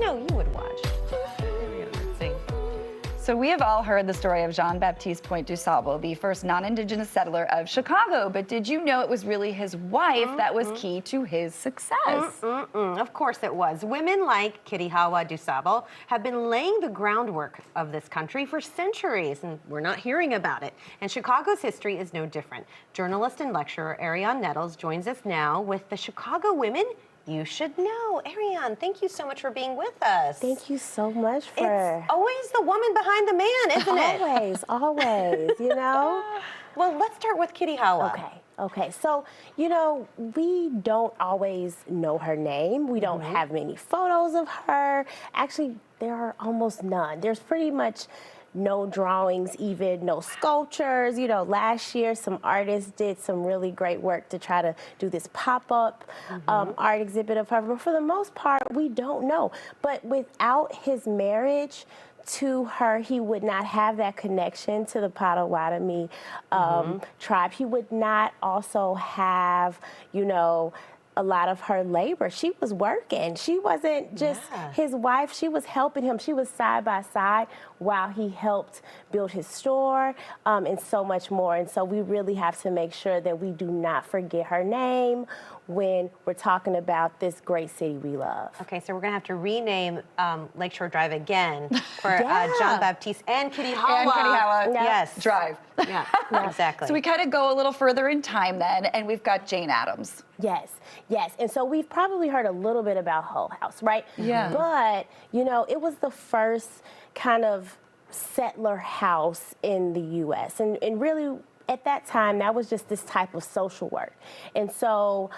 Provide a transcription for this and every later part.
know you would watch. Let's see. So we have all heard the story of Jean-Baptiste Point du Sable, the first non-Indigenous settler of Chicago. But did you know it was really his wife that was key to his success? Of course it was. Women like Kitty Hawa du Sable have been laying the groundwork of this country for centuries, and we're not hearing about it. And Chicago's history is no different. Journalist and lecturer Ariane Nettles joins us now with the Chicago Women You Should Know. Ariane, thank you so much for being with us. Thank you so much for... It's always the woman behind the man, isn't it? Always, always, you know? Well, let's start with Kitty Hawa. Okay. So, you know, we don't always know her name. We don't have many photos of her. Actually, there are almost none. There's pretty much no drawings, even no sculptures. You know, last year some artists did some really great work to try to do this pop-up art exhibit of her, but for the most part, we don't know. But without his marriage to her, he would not have that connection to the Potawatomi tribe. He would not also have, you know, a lot of her labor. She was working. She wasn't just his wife. She was helping him. She was side by side while he helped build his store and so much more. And so we really have to make sure that we do not forget her name when we're talking about this great city we love. Okay, so we're gonna have to rename Lakeshore Drive again for Jean-Baptiste and Kitty Hawa. And Kitty Hawa, yes. Drive. Yeah, exactly. So we kind of go a little further in time then, and we've got Jane Addams. Yes. And so we've probably heard a little bit about Hull House, right? Yeah. But, you know, it was the first kind of settler house in the U.S. And really, at that time, that was just this type of social work. And so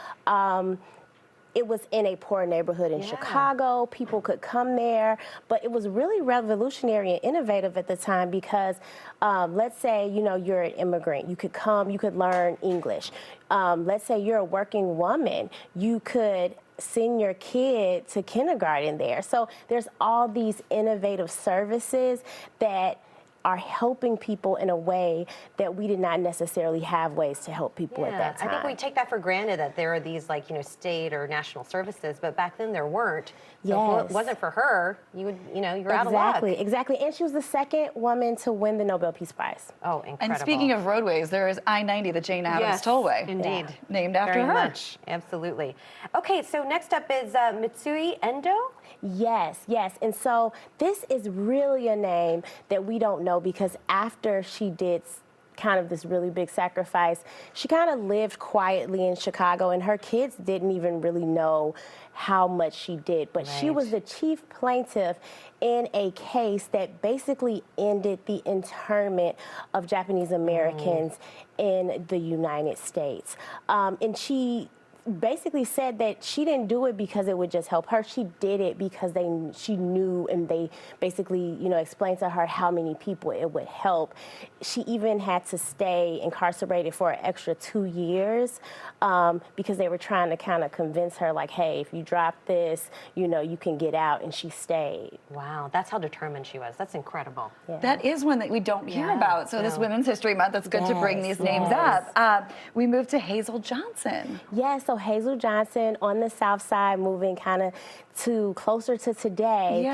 it was in a poor neighborhood in Chicago. People could come there, but it was really revolutionary and innovative at the time because let's say, you know, you're an immigrant. You could come, you could learn English. Let's say you're a working woman. You could send your kid to kindergarten there. So there's all these innovative services that are helping people in a way that we did not necessarily have ways to help people at that time. I think we take that for granted that there are these, like, you know, state or national services, but back then there weren't. So if it wasn't for her, you would, you know, you're out of luck. Exactly. And she was the second woman to win the Nobel Peace Prize. Oh, incredible. And speaking of roadways, there is I-90, the Jane Addams Tollway. Indeed. Named after her. Very much. Absolutely. Okay, so next up is Mitsui Endo. Yes. And so this is really a name that we don't know because after she did kind of this really big sacrifice, she kind of lived quietly in Chicago, and her kids didn't even really know how much she did. But she was the chief plaintiff in a case that basically ended the internment of Japanese Americans in the United States. And she basically said that she didn't do it because it would just help her. She did it because she knew, and they basically, you know, explained to her how many people it would help. She even had to stay incarcerated for an extra 2 years because they were trying to kind of convince her, like, hey, if you drop this, you know, you can get out, and she stayed. Wow, that's how determined she was. That's incredible. That is one that we don't hear about. So this Women's History Month, it's good to bring these names up. We move to Hazel Johnson. So Hazel Johnson on the South Side, moving kind of to closer to today.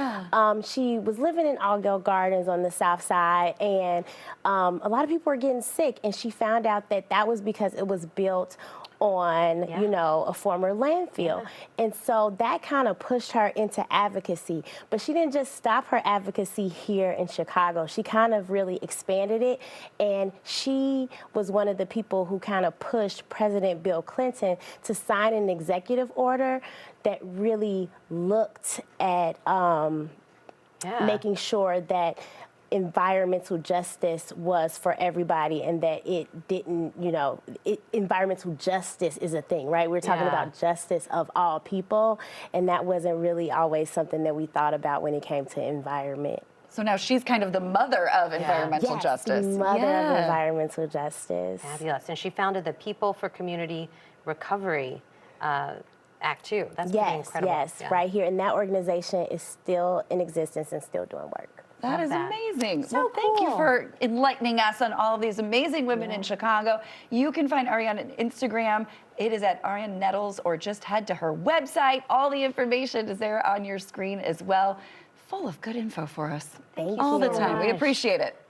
She was living in Altgeld Gardens on the South Side, and a lot of people were getting sick, and she found out that that was because it was built on, you know, a former landfill. And so that kind of pushed her into advocacy. But she didn't just stop her advocacy here in Chicago. She kind of really expanded it. And she was one of the people who kind of pushed President Bill Clinton to sign an executive order that really looked at making sure that environmental justice was for everybody, and that it didn't, you know, environmental justice is a thing, right? We're talking about justice of all people, and that wasn't really always something that we thought about when it came to environment. So now she's kind of the mother of environmental justice. The mother of environmental justice. Fabulous. And she founded the People for Community Recovery Act too. That's pretty incredible. Right here. And that organization is still in existence and still doing work. That is that. amazing. So well, thank you cool. for enlightening us on all of these amazing women in Chicago. You can find Ariane on Instagram. It is at Ariane Nettles, or just head to her website. All the information is there on your screen as well. Full of good info for us. Thank all you the so time. We much. appreciate it.